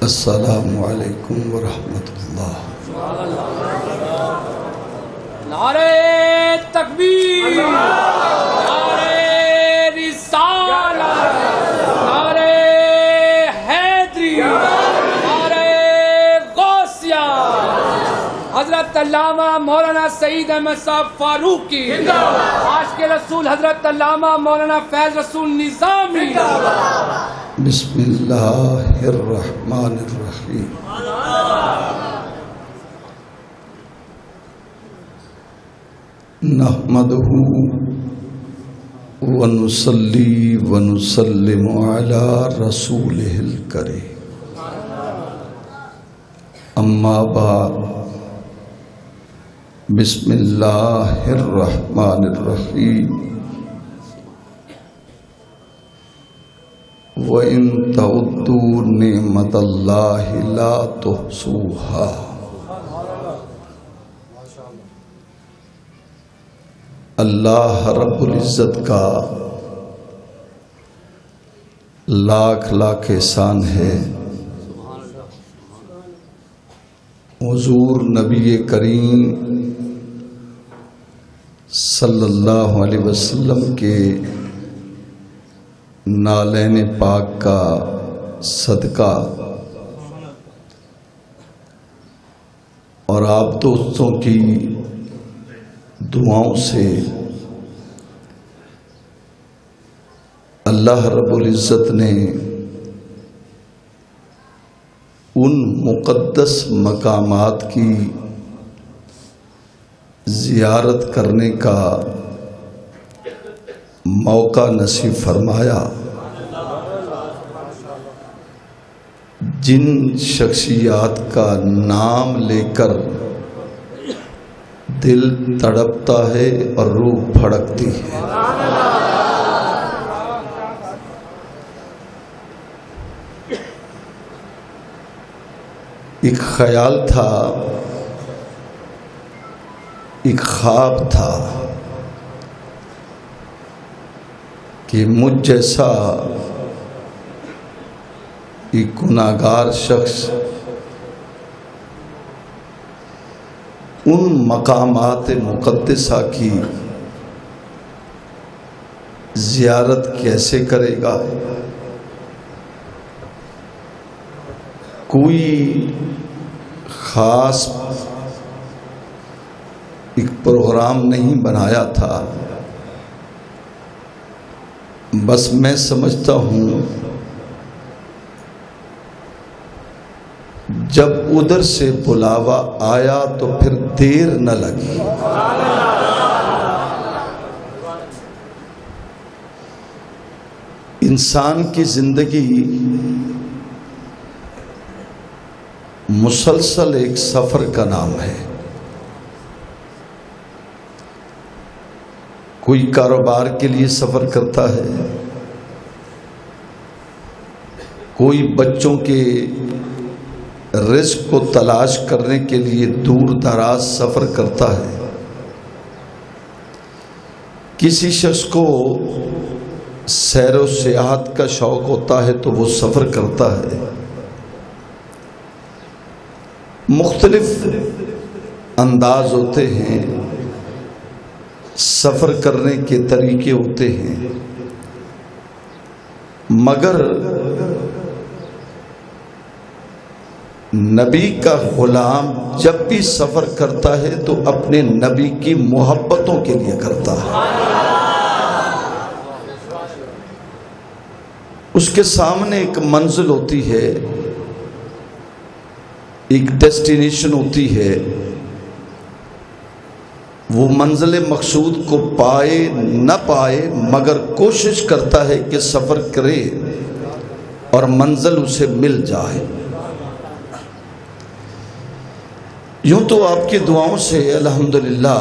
السلام علیکم ورحمۃ اللہ۔ نعرہ تکبیر، نعرہ رسالت، نعرہ حیدری، نعرہ غوثیہ، حضرت علامہ مولانا سعید احمد صاحب فاروقی، عاشق رسول حضرت علامہ مولانا فیض رسول نظامی۔ بسم اللہ الرحمن الرحیم۔ نحمدہ ونصلی ونسلم علی رسولہ الکریم، اما بعد، بسم اللہ الرحمن الرحیم۔ وَإِن تَعُدُّوا نِعْمَةَ اللَّهِ لَا تُحْصُوهَا۔ اللہ رب العزت کا لاکھ لاکھ احسان ہے، حضور نبی کریم صلی اللہ علیہ وسلم کے نالین پاک کا صدقہ اور آپ دوستوں کی دعاؤں سے اللہ رب العزت نے ان مقدس مقامات کی زیارت کرنے کا موقع نصیب فرمایا جن شخصیات کا نام لے کر دل تڑپتا ہے اور روح بھڑکتی ہے۔ ایک خیال تھا، ایک خواب تھا کہ مجھ جیسا ایک گناہگار شخص ان مقامات مقدسہ کی زیارت کیسے کرے گا۔ کوئی خاص ایک پروگرام نہیں بنایا تھا، بس میں سمجھتا ہوں جب ادھر سے بلاوا آیا تو پھر دیر نہ لگی۔ انسان کی زندگی مسلسل ایک سفر کا نام ہے۔ کوئی کاروبار کے لیے سفر کرتا ہے، کوئی بچوں کے رزق کو تلاش کرنے کے لیے دور دراز سفر کرتا ہے، کسی شخص کو سیر و سیاحت کا شوق ہوتا ہے تو وہ سفر کرتا ہے۔ مختلف انداز ہوتے ہیں، سفر کرنے کے طریقے ہوتے ہیں، مگر نبی کا غلام جب بھی سفر کرتا ہے تو اپنے نبی کی محبتوں کے لیے کرتا ہے۔ اس کے سامنے ایک منزل ہوتی ہے، ایک ڈیسٹینیشن ہوتی ہے، وہ منزل مقصود کو پائے نہ پائے مگر کوشش کرتا ہے کہ سفر کرے اور منزل اسے مل جائے۔ یوں تو آپ کی دعاؤں سے الحمدللہ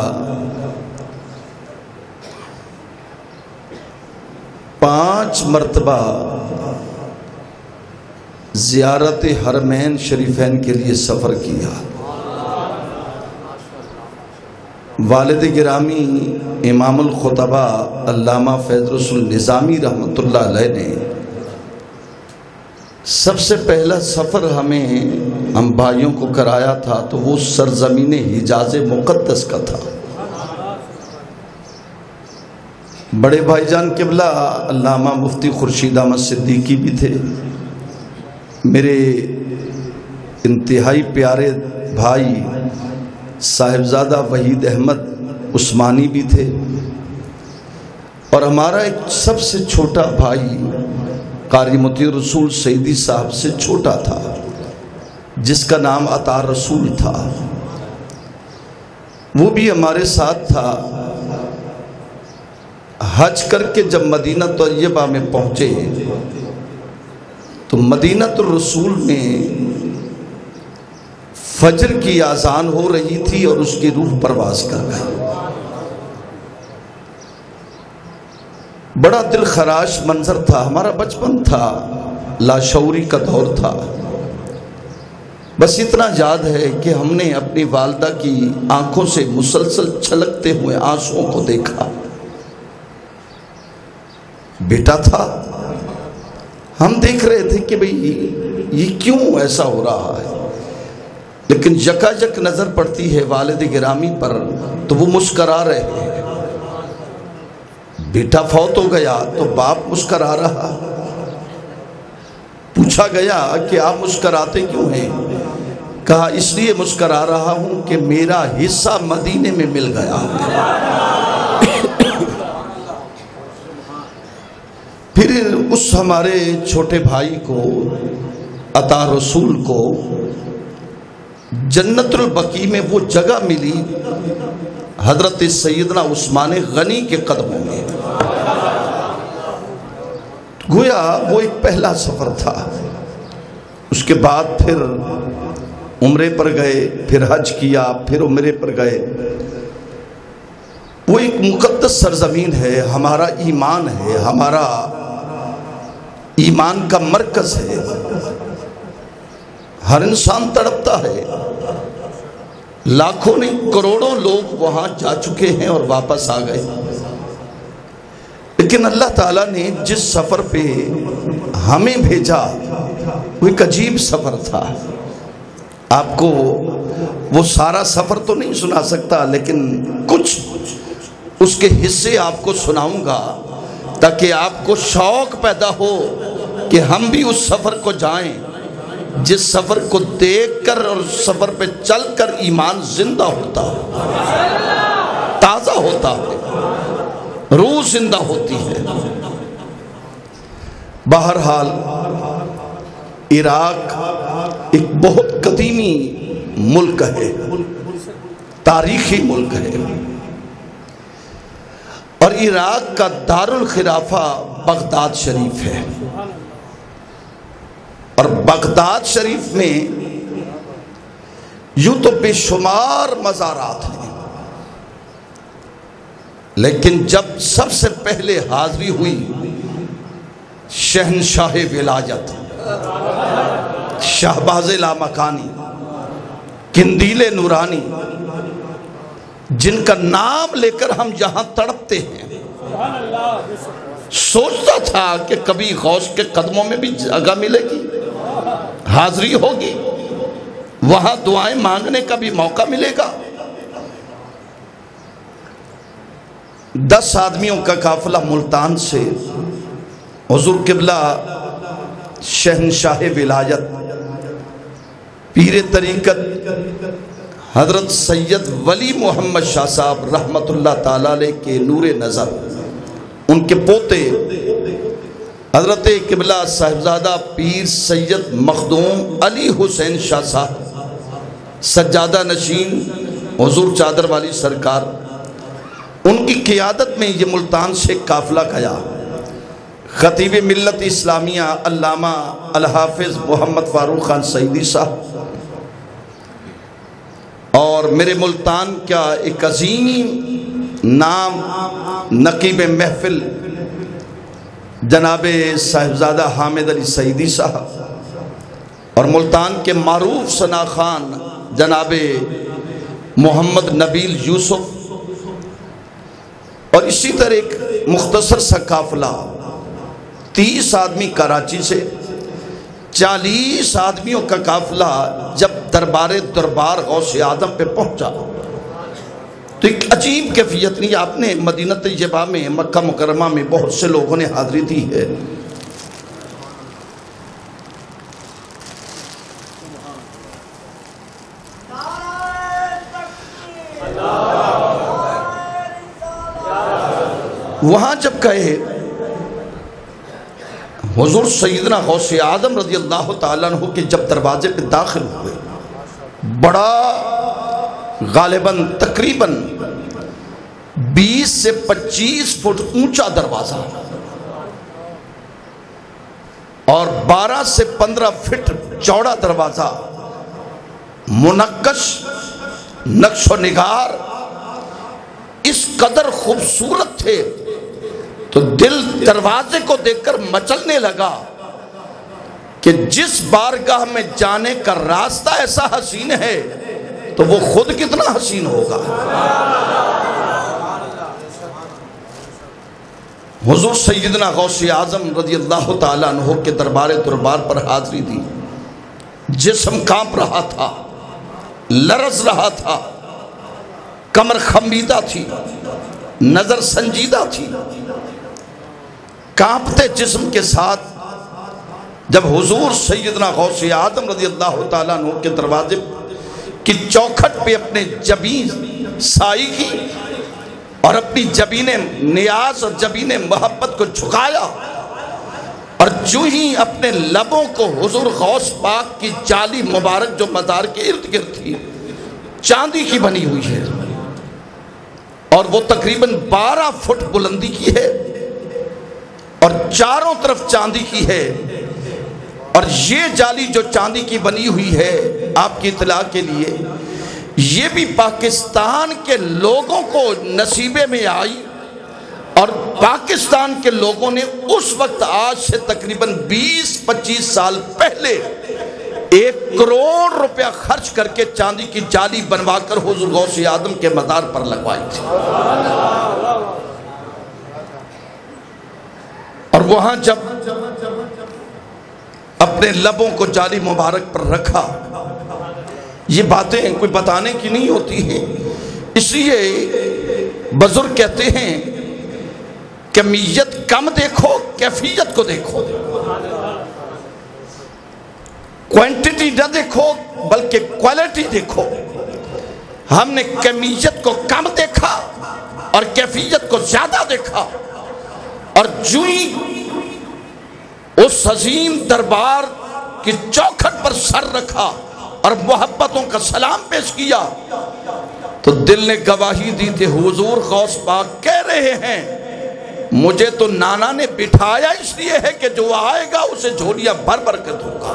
5 مرتبہ زیارت حرمین شریفین کے لیے سفر کیا۔ والد گرامی امام الخطبہ علامہ فیض رسول نظامی رحمۃ اللہ علیہ نے سب سے پہلا سفر ہم بھائیوں کو کرایا تھا تو وہ سرزمین حجاز مقدس کا تھا۔ بڑے بھائی جان قبلہ علامہ مفتی خورشید احمد صدیقی بھی تھے، میرے انتہائی پیارے بھائی صاحبزادہ وحید احمد عثمانی بھی تھے، اور ہمارا ایک سب سے چھوٹا بھائی قاری مطیع رسول سیدی صاحب سے چھوٹا تھا جس کا نام عطا رسول تھا، وہ بھی ہمارے ساتھ تھا۔ حج کر کے جب مدینہ طیبہ میں پہنچے تو مدینہ الرسول میں فجر کی اذان ہو رہی تھی اور اس کی روح پرواز کر گئی۔ بڑا دل خراش منظر تھا، ہمارا بچپن تھا، لاشعوری کا دور تھا۔ بس اتنا یاد ہے کہ ہم نے اپنی والدہ کی آنکھوں سے مسلسل چھلکتے ہوئے آنسوؤں کو دیکھا۔ بیٹا تھا، ہم دیکھ رہے تھے کہ بھئی یہ کیوں ایسا ہو رہا ہے، لیکن یکا یک نظر پڑتی ہے والد گرامی پر تو وہ مسکرا رہے ہیں۔ بیٹا فوت ہو گیا تو باپ مسکرا رہا۔ پوچھا گیا کہ آپ مسکراتے کیوں ہیں؟ کہا اس لیے مسکرا رہا ہوں کہ میرا حصہ مدینے میں مل گیا۔ پھر اس ہمارے چھوٹے بھائی کو عطا رسول کو جنت البقیع میں وہ جگہ ملی حضرت سیدنا عثمان غنی کے قدموں میں۔ گویا وہ ایک پہلا سفر تھا۔ اس کے بعد پھر عمرے پر گئے، پھر حج کیا، پھر عمرے پر گئے۔ وہ ایک مقدس سرزمین ہے، ہمارا ایمان ہے، ہمارا ایمان کا مرکز ہے۔ ہر انسان تڑپتا ہے، لاکھوں نہیں کروڑوں لوگ وہاں جا چکے ہیں اور واپس آ گئے، لیکن اللہ تعالیٰ نے جس سفر پہ ہمیں بھیجا وہ ایک عجیب سفر تھا۔ آپ کو وہ سارا سفر تو نہیں سنا سکتا، لیکن کچھ اس کے حصے آپ کو سناؤں گا تاکہ آپ کو شوق پیدا ہو کہ ہم بھی اس سفر کو جائیں جس سفر کو دیکھ کر اور سفر پہ چل کر ایمان زندہ ہوتا ہے، تازہ ہوتا ہے، روح زندہ ہوتی ہے۔ بہرحال عراق ایک بہت قدیمی ملک ہے، تاریخی ملک ہے، اور عراق کا دارالخلافہ بغداد شریف ہے، اور بغداد شریف میں یوں تو بے شمار مزارات ہیں، لیکن جب سب سے پہلے حاضری ہوئی شہنشاہ ولایت شہباز لامکانی قندیل نورانی، جن کا نام لے کر ہم جہاں تڑپتے ہیں، سوچتا تھا کہ کبھی غوث کے قدموں میں بھی جگہ ملے گی، حاضری ہوگی، وہاں دعائیں مانگنے کا بھی موقع ملے گا۔ 10 آدمیوں کا قافلہ ملتان سے حضور قبلہ شہنشاہ ولایت پیر طریقت حضرت سید ولی محمد شاہ صاحب رحمت اللہ تعالیٰ علیہ کے نور نظر، ان کے پوتے حضرت قبلہ صاحبزادہ پیر سید مخدوم علی حسین شاہ صاحب سجادہ نشین حضور چادر والی سرکار، ان کی قیادت میں یہ ملتان سے قافلہ گیا۔ خطیب ملت اسلامیہ علامہ الحافظ محمد فاروق خان سعیدی صاحب، اور میرے ملتان کا ایک عظیم نام نقیب محفل جناب صاحبزادہ حامد علی سعیدی صاحب، اور ملتان کے معروف ثنا خان جناب محمد نبیل یوسف، اور اسی طرح ایک مختصر سا قافلہ 30 آدمی کراچی سے، 40 آدمیوں کا قافلہ جب دربار غوث اعظم پہ پہنچا تو ایک عجیب کیفیت نہیں. آپ نے مدینہ طیبہ میں مکہ مکرمہ میں بہت سے لوگوں نے حاضری دی ہے. وہاں جب گئے حضور سیدنا غوث اعظم رضی اللہ تعالیٰ عنہ کے جب دروازے پہ داخل ہوئے، بڑا غالباً تقریباً 20 سے 25 فٹ اونچا دروازہ اور 12 سے 15 فٹ چوڑا دروازہ، منقش، نقش و نگار اس قدر خوبصورت تھے تو دل دروازے کو دیکھ کر مچلنے لگا کہ جس بارگاہ میں جانے کا راستہ ایسا حسین ہے تو وہ خود کتنا حسین ہوگا. حضور سیدنا غوث اعظم رضی اللہ تعالیٰ عنہ کے دربار پر حاضری دی. جسم کانپ رہا تھا، لرز رہا تھا، کمر خمیدہ تھی، نظر سنجیدہ تھی. کانپتے جسم کے ساتھ جب حضور سیدنا غوث اعظم رضی اللہ تعالیٰ عنہ کے دروازے کی چوکھٹ پہ اپنے جبین سائی کی اور اپنی جبین نیاز اور جبین محبت کو جھکایا اور جو ہی اپنے لبوں کو حضور غوث پاک کی جالی مبارک جو مزار کے ارد گرد تھی چاندی کی بنی ہوئی ہے اور وہ تقریباً 12 فٹ بلندی کی ہے اور چاروں طرف چاندی کی ہے. اور یہ جالی جو چاندی کی بنی ہوئی ہے آپ کی اطلاع کے لیے یہ بھی پاکستان کے لوگوں کو نصیبے میں آئی اور پاکستان کے لوگوں نے اس وقت آج سے تقریباً 20-25 سال پہلے 1 کروڑ روپیہ خرچ کر کے چاندی کی جالی بنوا کر حضور غوث اعظم کے مزار پر لگوائی تھی. اور وہاں جب اپنے لبوں کو جالی مبارک پر رکھا، یہ باتیں کوئی بتانے کی نہیں ہوتی ہیں، اس لیے بزرگ کہتے ہیں کمیت کم دیکھو، کیفیت کو دیکھو. کوانٹٹی نہ دیکھو بلکہ کوالٹی دیکھو. ہم نے کمیت کو کم دیکھا اور کیفیت کو زیادہ دیکھا اور جو ہی اس عظیم دربار کی چوکھٹ پر سر رکھا اور محبتوں کا سلام پیش کیا تو دل نے گواہی دی تھی حضور غوث پاک کہہ رہے ہیں مجھے تو نانا نے بٹھایا اس لیے ہے کہ جو آئے گا اسے جھولیاں بھر بھر کر دوں گا.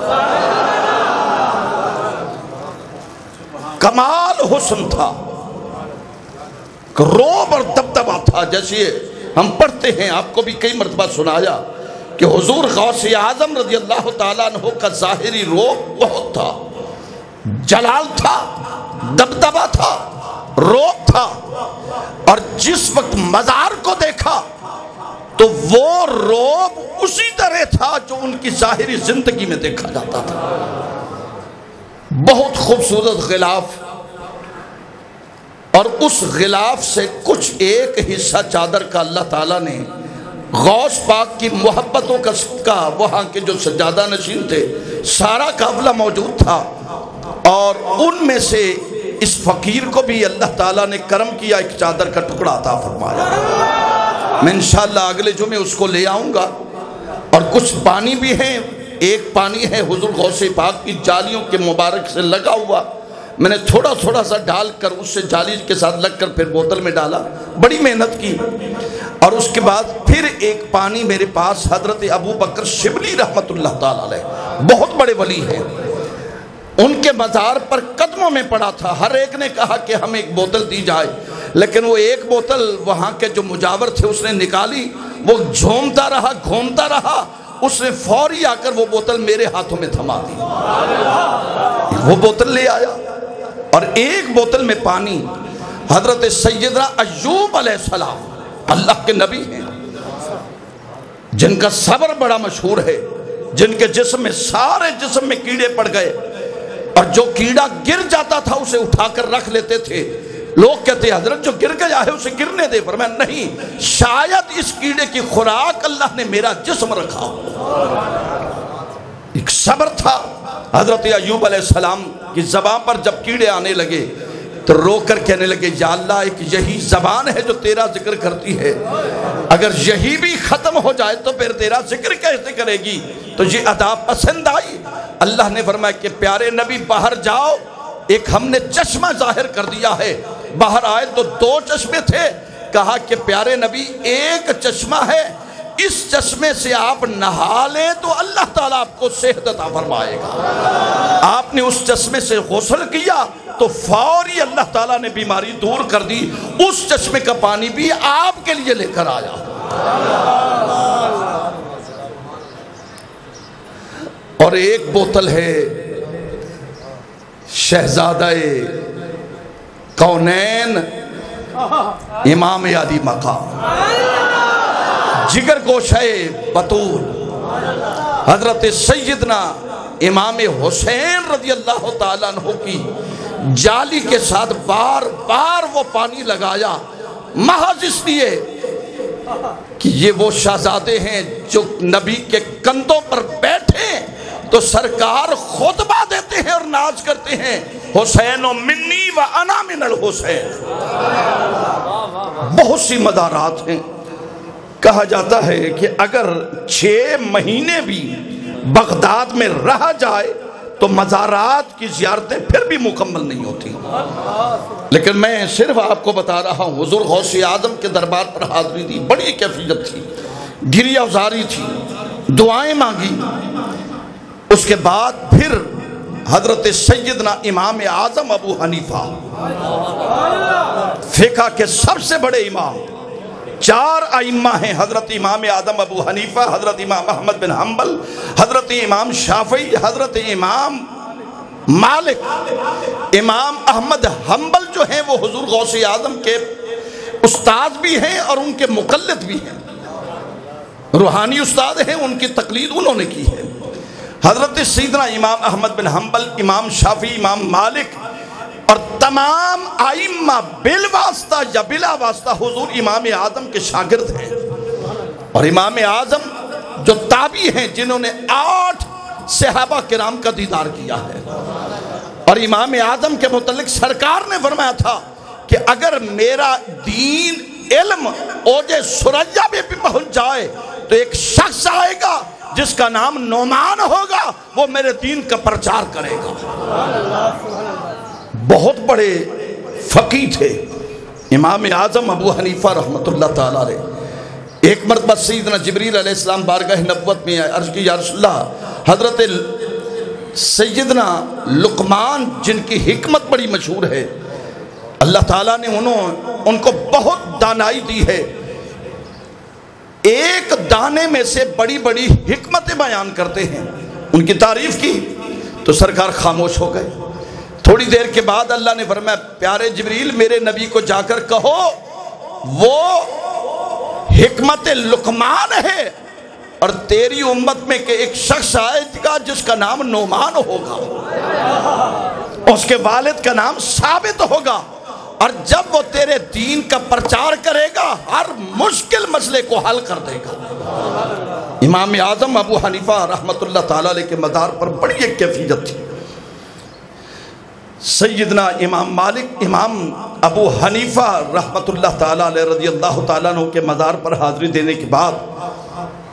کمال حسن تھا، روب اور دبدبہ تھا. جیسے ہم پڑھتے ہیں، آپ کو بھی کئی مرتبہ سنایا کہ حضور غوث اعظم رضی اللہ تعالیٰ عنہ کا ظاہری روب بہت تھا، جلال تھا، دبدبہ تھا، روب تھا. اور جس وقت مزار کو دیکھا تو وہ روب اسی طرح تھا جو ان کی ظاہری زندگی میں دیکھا جاتا تھا. بہت خوبصورت غلاف اور اس غلاف سے کچھ ایک حصہ چادر کا اللہ تعالیٰ نے غوث پاک کی محبتوں کا وہاں کے جو سجادہ نشین تھے سارا قافلہ موجود تھا اور ان میں سے اس فقیر کو بھی اللہ تعالیٰ نے کرم کیا، ایک چادر کا ٹکڑا عطا فرمایا. میں انشاءاللہ اگلے جمعے اس کو لے آؤں گا. اور کچھ پانی بھی ہیں، ایک پانی ہے حضور غوث پاک کی جالیوں کے مبارک سے لگا ہوا، میں نے تھوڑا سا ڈال کر اس سے جالی کے ساتھ لگ کر پھر بوتل میں ڈالا، بڑی محنت کی. اور اس کے بعد پھر ایک پانی میرے پاس حضرت ابو بکر شبلی رحمت اللہ تعالیٰ علیہ، بہت بڑے ولی ہیں، ان کے مزار پر قدموں میں پڑا تھا. ہر ایک نے کہا کہ ہمیں ایک بوتل دی جائے، لیکن وہ ایک بوتل وہاں کے جو مجاور تھے اس نے نکالی، وہ جھومتا رہا گھومتا رہا، اس نے فوری آ کر وہ بوتل میرے ہاتھوں میں تھما دی. وہ بوتل لے آیا اور ایک بوتل میں پانی حضرت سیدنا ایوب علیہ السلام اللہ کے نبی ہیں جن کا صبر بڑا مشہور ہے. جن کے جسم میں سارے جسم میں کیڑے پڑ گئے، اور جو کیڑا گر جاتا تھا اسے اٹھا کر رکھ لیتے تھے۔ لوگ کہتے ہیں حضرت جو گر گیا ہے اسے گرنے دے، فرمایا نہیں، شاید اس کیڑے کی خوراک اللہ نے میرا جسم رکھا۔ ایک صبر تھا۔ حضرت ایوب علیہ السلام کی زبان پر جب کیڑے آنے لگے تو رو کر کہنے لگے یا اللہ ایک یہی زبان ہے جو تیرا ذکر کرتی ہے، اگر یہی بھی ختم ہو جائے تو پھر تیرا ذکر کیسے کرے گی؟ تو یہ ادا پسند آئی۔ اللہ نے فرمایا کہ پیارے نبی باہر جاؤ، ایک ہم نے چشمہ ظاہر کر دیا ہے۔ باہر آئے تو 2 چشمے تھے، کہا کہ پیارے نبی ایک چشمہ ہے، اس چشمے سے آپ نہا لیں تو اللہ تعالیٰ آپ کو صحت عطا فرمائے گا۔ آپ نے اس چشمے سے غسل کیا تو فوری اللہ تعالیٰ نے بیماری دور کر دی۔ اس چشمے کا پانی بھی آپ کے لیے لے کر آیا۔ اور ایک بوتل ہے شہزادہ کونین امام علی مقام، جگر گوشہ بطول حضرت سیدنا امام حسین رضی اللہ تعالیٰ عنہ کی جالی کے ساتھ بار بار وہ پانی لگایا، محض اس لیے کہ یہ وہ شہزادے ہیں جو نبی کے کندھوں پر بیٹھے تو سرکار خطبہ دیتے ہیں اور ناز کرتے ہیں، حسین منی و انا من الحسین۔ بہت سی مزارات ہیں۔ کہا جاتا ہے کہ اگر 6 مہینے بھی بغداد میں رہا جائے تو مزارات کی زیارتیں پھر بھی مکمل نہیں ہوتی، لیکن میں صرف آپ کو بتا رہا ہوں حضور غوث اعظم کے دربار پر حاضری دی، بڑی کیفیت تھی، گریہ ازاری تھی، دعائیں مانگی۔ اس کے بعد پھر حضرت سیدنا امام اعظم ابو حنیفہ، فقہ کے سب سے بڑے امام، 4 ائمہ ہیں، حضرت امام اعظم ابو حنیفہ، حضرت امام احمد بن حنبل، حضرت امام شافعی، حضرت امام مالک۔ امام احمد حنبل جو ہیں وہ حضور غوث اعظم کے استاد بھی ہیں اور ان کے مقلد بھی ہیں، روحانی استاد ہیں، ان کی تقلید انہوں نے کی ہے۔ حضرت سیدنا امام احمد بن حنبل، امام شافعی، امام مالک اور تمام ائمہ بالواسطہ یا بلا واسطہ حضور امام اعظم کے شاگرد ہیں، اور امام اعظم جو تابعی ہیں جنہوں نے 8 صحابہ کرام کا دیدار کیا ہے، اور امام اعظم کے متعلق سرکار نے فرمایا تھا کہ اگر میرا دین علم اوج ثریا میں بھی پہنچ جائے تو ایک شخص آئے گا جس کا نام نعمان ہوگا، وہ میرے دین کا پرچار کرے گا۔ بہت بڑے فقیہ تھے امام اعظم ابو حنیفہ رحمت اللہ تعالیٰ علیہ۔ ایک مرتبہ سیدنا جبریل علیہ السلام بارگاہ نبوت میں عرض کی یا رسول اللہ، حضرت سیدنا لقمان جن کی حکمت بڑی مشہور ہے، اللہ تعالیٰ نے ان کو بہت دانائی دی ہے، ایک دانے میں سے بڑی بڑی حکمتیں بیان کرتے ہیں، ان کی تعریف کی تو سرکار خاموش ہو گئے۔ تھوڑی دیر کے بعد اللہ نے فرمایا پیارے جبریل میرے نبی کو جا کر کہو وہ حکمت لقمان ہے، اور تیری امت میں کہ ایک شخص آئے گا جس کا نام نعمان ہوگا، اس کے والد کا نام ثابت ہوگا، اور جب وہ تیرے دین کا پرچار کرے گا ہر مشکل مسئلے کو حل کر دے گا۔ امام اعظم ابو حنیفہ رحمت اللہ تعالیٰ علیہ کے مدار پر بڑی ایک کیفیت تھی۔ سیدنا امام مالک، امام ابو حنیفہ رحمت اللہ تعالیٰ علیہ رضی اللہ تعالیٰ عنہ کے مزار پر حاضری دینے کے بعد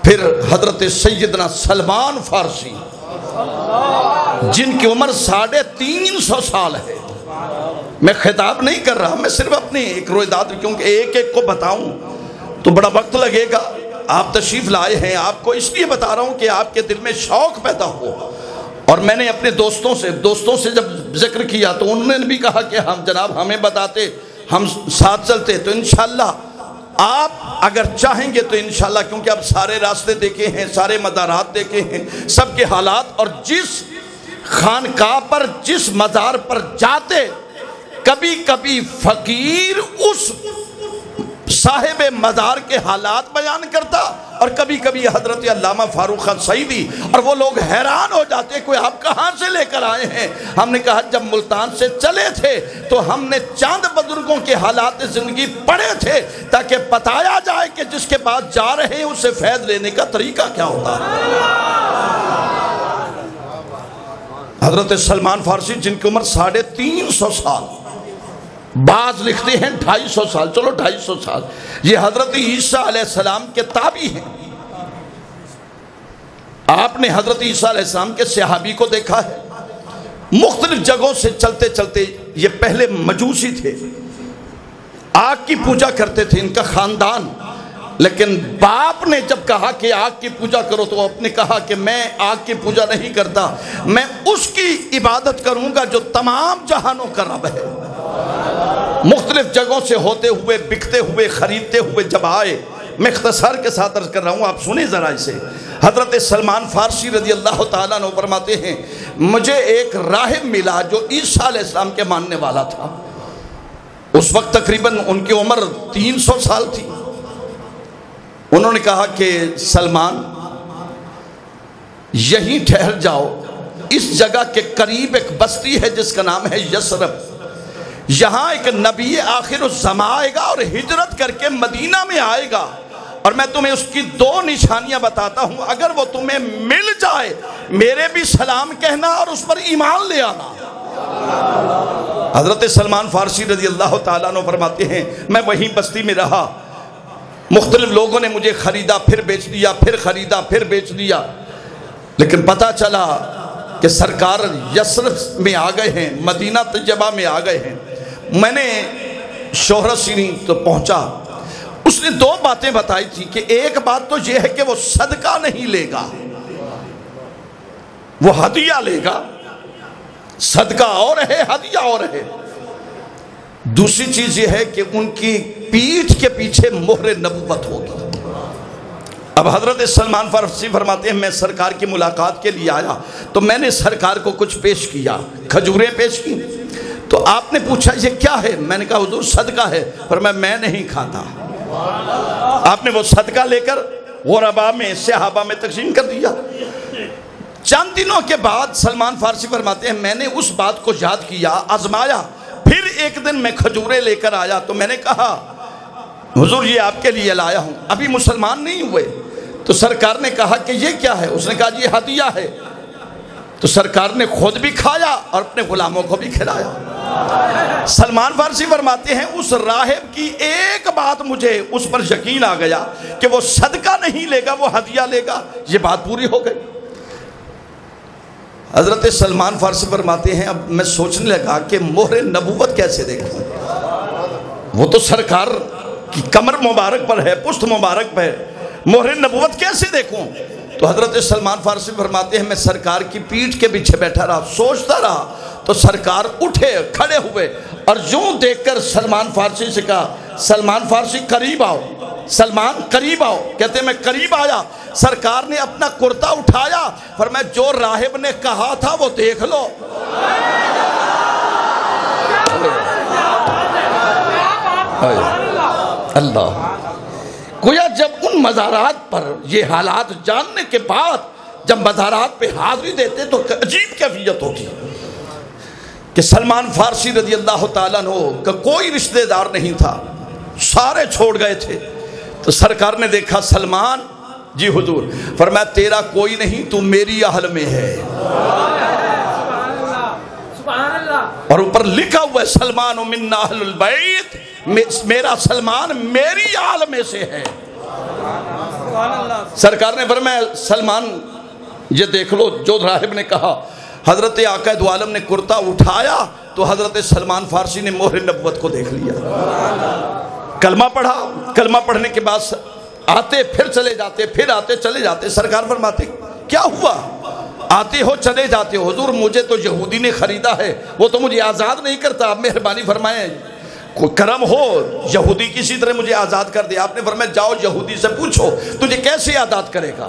پھر حضرت سیدنا سلمان فارسی جن کی عمر 350 سال ہے، میں خطاب نہیں کر رہا، میں صرف اپنی ایک رویداد، کیونکہ ایک ایک کو بتاؤں تو بڑا وقت لگے گا۔ آپ تشریف لائے ہیں، آپ کو اس لیے بتا رہا ہوں کہ آپ کے دل میں شوق پیدا ہو، اور میں نے اپنے دوستوں سے جب ذکر کیا تو انہوں نے بھی کہا کہ ہم جناب ہمیں بتاتے، ہم ساتھ چلتے، تو انشاءاللہ آپ اگر چاہیں گے تو انشاءاللہ، کیونکہ اب سارے راستے دیکھے ہیں، سارے مزارات دیکھے ہیں، سب کے حالات، اور جس خانقاہ پر جس مزار پر جاتے کبھی کبھی فقیر اس صاحب مزار کے حالات بیان کرتا اور کبھی کبھی حضرت علامہ فاروق خان سعیدی، اور وہ لوگ حیران ہو جاتے کہ آپ کہاں سے لے کر آئے ہیں؟ ہم نے کہا جب ملتان سے چلے تھے تو ہم نے چاند بزرگوں کے حالات زندگی پڑھے تھے تاکہ بتایا جائے کہ جس کے پاس جا رہے ہیں اسے فیض لینے کا طریقہ کیا ہوتا ہے۔ حضرت سلمان فارسی جن کی عمر 350 سال، بعض لکھتے ہیں 250 سال، چلو 250 سال، یہ حضرت عیسیٰ علیہ السلام کے تابعی ہیں۔ آپ نے حضرت عیسیٰ علیہ السلام کے صحابی کو دیکھا ہے، مختلف جگہوں سے چلتے چلتے، یہ پہلے مجوسی تھے، آگ کی پوجا کرتے تھے، ان کا خاندان، لیکن باپ نے جب کہا کہ آگ کی پوجا کرو تو آپ نے کہا کہ میں آگ کی پوجا نہیں کرتا، میں اس کی عبادت کروں گا جو تمام جہانوں کا رب ہے۔ مختلف جگہوں سے ہوتے ہوئے، بکتے ہوئے، خریدتے ہوئے جب آئے، میں اختصار کے ساتھ عرض کر رہا ہوں، آپ سنیں ذرا اسے۔ حضرت سلمان فارسی رضی اللہ تعالیٰ عنہ فرماتے ہیں مجھے ایک راہب ملا جو عیسیٰ علیہ السلام کے ماننے والا تھا، اس وقت تقریباً ان کی عمر 300 سال تھی۔ انہوں نے کہا کہ سلمان یہیں ٹھہر جاؤ، اس جگہ کے قریب ایک بستی ہے جس کا نام ہے یثرب، یہاں ایک نبی آخر الزمان آئے گا اور ہجرت کر کے مدینہ میں آئے گا، اور میں تمہیں اس کی 2 نشانیاں بتاتا ہوں، اگر وہ تمہیں مل جائے میرے بھی سلام کہنا اور اس پر ایمان لے آنا۔ حضرت سلمان فارسی رضی اللہ تعالیٰ عنہ فرماتے ہیں میں وہیں بستی میں رہا، مختلف لوگوں نے مجھے خریدا، پھر بیچ دیا، پھر خریدا، پھر بیچ دیا، لیکن پتہ چلا کہ سرکار یثرب میں آ گئے ہیں، مدینہ طیبہ میں آ گئے ہیں۔ میں نے شہرت سنی تو پہنچا، اس نے 2 باتیں بتائی تھی کہ ایک بات تو یہ ہے کہ وہ صدقہ نہیں لے گا، وہ ہدیہ لے گا، صدقہ اور ہے، ہدیہ اور ہے۔ دوسری چیز یہ ہے کہ ان کی پیٹھ کے پیچھے مہر نبوت ہوگی۔ اب حضرت سلمان فارسی فرماتے ہیں میں سرکار کی ملاقات کے لیے آیا تو میں نے سرکار کو کچھ پیش کیا، کھجوریں پیش کی، تو آپ نے پوچھا یہ کیا ہے؟ میں نے کہا حضور صدقہ ہے، فرمایا میں نہیں کھاتا۔ آپ نے وہ صدقہ لے کر غربا میں، صحابہ میں تقسیم کر دیا۔ چند دنوں کے بعد سلمان فارسی فرماتے ہیں میں نے اس بات کو یاد کیا، آزمایا، پھر ایک دن میں کھجوریں لے کر آیا تو میں نے کہا حضور یہ آپ کے لیے لایا ہوں، ابھی مسلمان نہیں ہوئے، تو سرکار نے کہا کہ یہ کیا ہے؟ اس نے کہا یہ ہدیہ ہے، تو سرکار نے خود بھی کھایا اور اپنے غلاموں کو بھی کھلایا۔ سلمان فارسی فرماتے ہیں اس راہب کی ایک بات مجھے اس پر یقین آ گیا کہ وہ صدقہ نہیں لے گا، وہ ہدیہ لے گا، یہ بات پوری ہو گئی۔ حضرت سلمان فارسی فرماتے ہیں اب میں سوچنے لگا کہ مہر نبوت کیسے دیکھوں، وہ تو سرکار کی کمر مبارک پر ہے، پشت مبارک پر ہے، مہر نبوت کیسے دیکھوں؟ تو حضرت سلمان فارسی فرماتے ہیں میں سرکار کی پیٹھ کے پیچھے بیٹھا رہا، سوچتا رہا، تو سرکار اٹھے، کھڑے ہوئے اور یوں دیکھ کر سلمان فارسی سے کہا سلمان فارسی قریب آؤ، سلمان قریب آؤ، کہتے ہیں میں قریب آیا، سرکار نے اپنا کرتا اٹھایا، فرمایا جو راہب نے کہا تھا وہ دیکھ لو۔ اللہ گویا جب ان مزارات پر یہ حالات جاننے کے بعد جب مزارات پہ حاضری دیتے تو عجیب کیفیت ہوتی کہ سلمان فارسی رضی اللہ تعالیٰ عنہ کا کوئی رشتہ دار نہیں تھا، سارے چھوڑ گئے تھے، تو سرکار نے دیکھا سلمان جی حضور، فرمایا تیرا کوئی نہیں، تو میری اہل میں ہے، اور اوپر لکھا ہوا ہے سلمان من اہل البیت، میرا سلمان میری آل میں سے ہے۔ سرکار نے فرمایا سلمان یہ دیکھ لو جو راہب نے کہا۔ حضرت آقا دو عالم نے کرتا اٹھایا تو حضرت سلمان فارسی نے مہر نبوت کو دیکھ لیا، کلمہ پڑھا، کلمہ پڑھنے کے بعد آتے پھر چلے جاتے، پھر آتے چلے جاتے۔ سرکار فرماتے کیا ہوا؟ آتے ہو چلے جاتے ہو، حضور مجھے تو یہودی نے خریدا ہے، وہ تو مجھے آزاد نہیں کرتا، آپ مہربانی فرمائیں، کوئی کرم ہو یہودی کسی طرح مجھے آزاد کر دے۔ آپ نے فرمایا جاؤ یہودی سے پوچھو تجھے کیسے آزاد کرے گا۔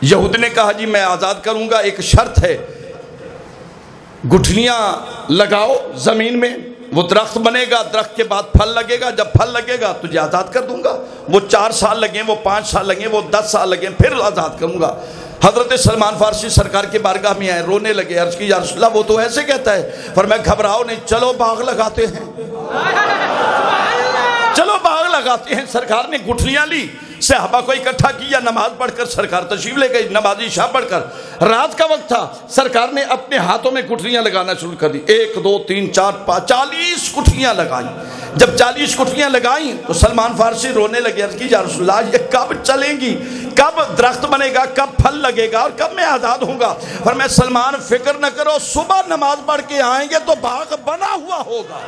یہودی نے کہا جی میں آزاد کروں گا، ایک شرط ہے، گٹھلیاں لگاؤ زمین میں، وہ درخت بنے گا، درخت کے بعد پھل لگے گا، جب پھل لگے گا تجھے آزاد کر دوں گا. وہ 4 سال لگیں، وہ 5 سال لگیں، وہ 10 سال لگیں، پھر آزاد کروں گا. حضرت سلمان فارسی سرکار کی بارگاہ میں آئے، رونے لگے، عرض کی یا رسول اللہ وہ تو ایسے کہتا ہے. فرمایا گھبراؤ نہیں، چلو باغ لگاتے ہیں، چلو باغ لگاتے ہیں. سرکار نے گٹھلیاں لی، صحابہ کو اکٹھا کیا، نماز پڑھ کر سرکار تشریف لے گئی. نمازی شاہ پڑھ کر، رات کا وقت تھا، سرکار نے اپنے ہاتھوں میں گٹھلیاں لگانا شروع کر دی. 1 2 3 4 5 40 گٹھلیاں لگائیں. جب 40 گٹھلیاں لگائیں تو سلمان فارسی رونے لگے، عرض کی یا رسول اللہ یہ کب چلیں گی، کب درخت بنے گا، کب پھل لگے گا اور کب میں آزاد ہوں گا. فرمایا سلمان فکر نہ کرو، صبح نماز پڑھ کے آئیں گے تو باغ بنا ہوا ہوگا.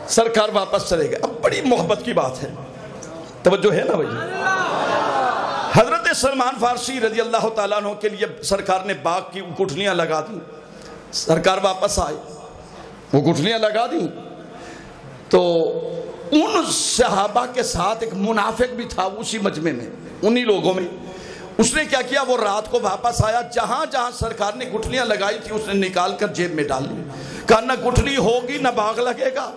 سرکار واپس چلے گئے. اب بڑی محبت کی بات ہے، توجہ ہے نا بھائی. حضرت سلمان فارسی رضی اللہ تعالیٰ عنہ کے لیے سرکار نے باغ کی گٹھلیاں لگا دی. سرکار واپس آئے، وہ گٹھلیاں لگا دی تو ان صحابہ کے ساتھ ایک منافق بھی تھا اسی مجمع میں، انہی لوگوں میں. اس نے کیا کیا، وہ رات کو واپس آیا، جہاں جہاں سرکار نے گٹھلیاں لگائی تھی اس نے نکال کر جیب میں ڈال لی. کہا نہ گٹھلی ہوگی نہ باغ لگے گا،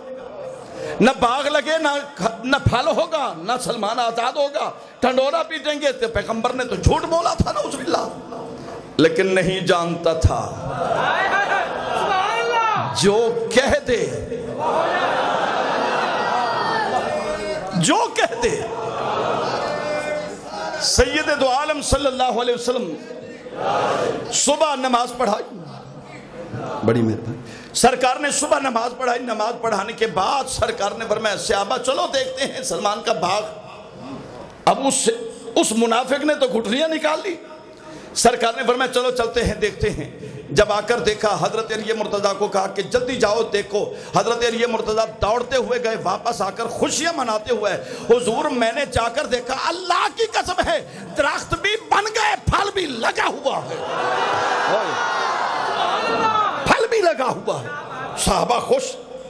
نہ باغ لگے نہ پھل ہوگا، نہ سلمان آزاد ہوگا. ٹھنڈورا پیٹیں گے تو پیغمبر نے تو جھوٹ بولا تھا نا، عزب اللہ. لیکن نہیں جانتا تھا جو کہہ دے، جو کہہ دے. سید دو عالم صلی اللہ علیہ وسلم صبح نماز پڑھائی، بڑی مہربانی. سرکار نے صبح نماز پڑھائی. نماز پڑھانے کے بعد سرکار نے فرمایا صحابہ چلو دیکھتے ہیں سلمان کا باغ. اب اس منافق نے تو گٹھلیاں نکال لی. سرکار نے فرمایا چلو چلتے ہیں دیکھتے ہیں. جب آ کر دیکھا، حضرت علی مرتضیٰ کو کہا کہ جلدی جاؤ دیکھو. حضرت علی مرتضیٰ دوڑتے ہوئے گئے، واپس آ کر خوشیاں مناتے ہوئے، حضور میں نے جا کر دیکھا، اللہ کی قسم ہے درخت بھی بن گئے، پھل بھی لگا ہوا ہے، پھل بھی لگا ہوا ہے. صحابہ خوش،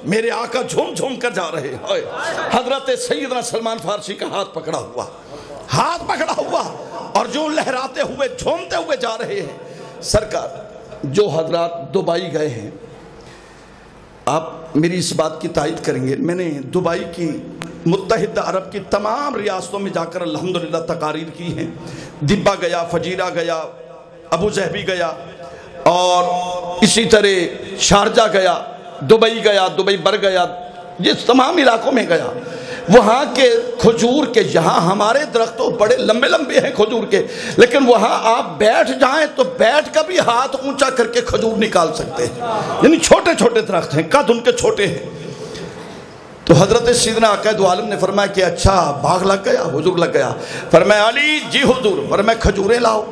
میرے آقا جھوم جھوم کر جا رہے ہیں. حضرت سیدنا سلمان فارسی کا ہاتھ پکڑا ہوا، ہاتھ پکڑا ہوا، اور جو لہراتے ہوئے جھومتے ہوئے جا رہے ہیں. سرکار جو حضرات دبئی گئے ہیں، آپ میری اس بات کی تائید کریں گے، میں نے دبئی کی متحدہ عرب کی تمام ریاستوں میں جا کر الحمدللہ تقاریر کی ہیں. دبا گیا، فجیرہ گیا، ابو ظہبی گیا، اور اسی طرح شارجہ گیا، دبئی گیا، دبئی بر گیا، جس تمام علاقوں میں گیا. وہاں کے کھجور کے، یہاں ہمارے درختوں بڑے لمبے لمبے ہیں کھجور کے، لیکن وہاں آپ بیٹھ جائیں تو بیٹھ کر بھی ہاتھ اونچا کر کے کھجور نکال سکتے ہیں. یعنی چھوٹے چھوٹے درخت ہیں، قد ان کے چھوٹے ہیں. تو حضرت سیدنا آقا دو عالم نے فرمایا کہ اچھا باغ لگ گیا؟ حضور لگ گیا. فرمایا علی جی حضور. فرمایا کھجوریں لاؤ.